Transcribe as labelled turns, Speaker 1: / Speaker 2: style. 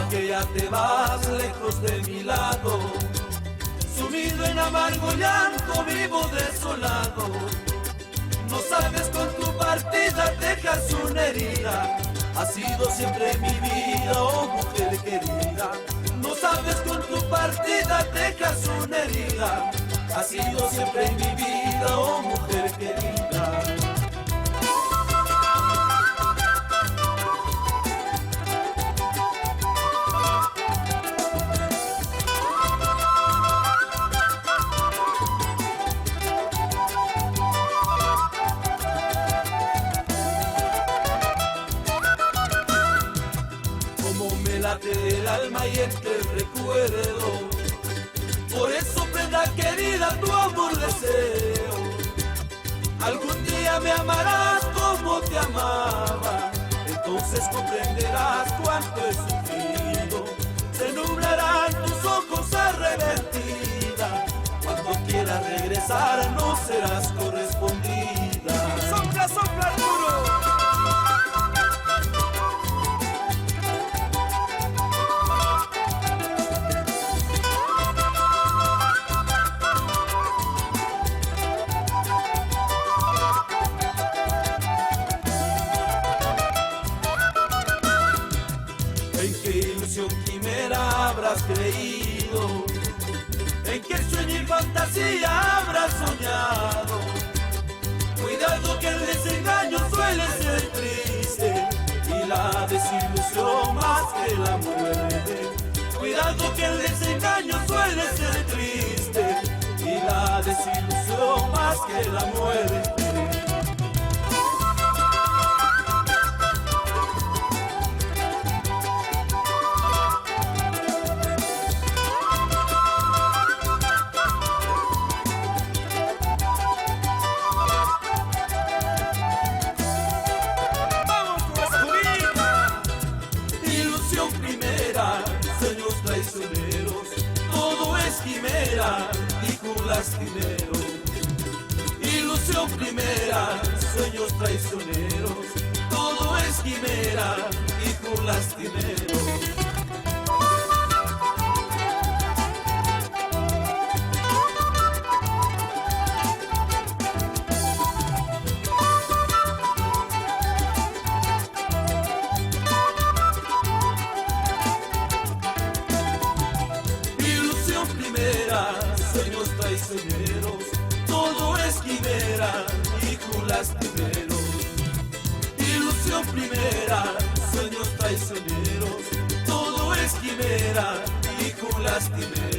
Speaker 1: que ya te vas lejos de mi lado. Sumido en amargo llanto, vivo desolado. No sabes, con tu partida dejas una herida. Has sido siempre mi vida, oh mujer querida. No sabes, con tu partida dejas una herida. Has sido siempre mi vida, oh mujer querida. El alma y entre el recuerdo, por eso, prenda querida, tu amor deseo. Algún día me amarás como te amaba, entonces comprenderás cuánto he sufrido. Se nublarán tus ojos arrepentida, cuando quieras regresar no serás correspondida.
Speaker 2: ¡Sopla, sopla duro!
Speaker 1: Quimera habrás creído, en qué sueño y fantasía habrás soñado. Cuidado que el desengaño suele ser triste y la desilusión más que la muerte. Cuidado que el desengaño suele ser triste y la desilusión más que la muerte. Sueños traicioneros, todo es quimera y lastimero. Ilusión primera, sueños traicioneros, todo es quimera y lastimero. Sueños traicioneros, todo es quimera y lastimero. Ilusión primera, sueños traicioneros, todo es quimera y lastimero.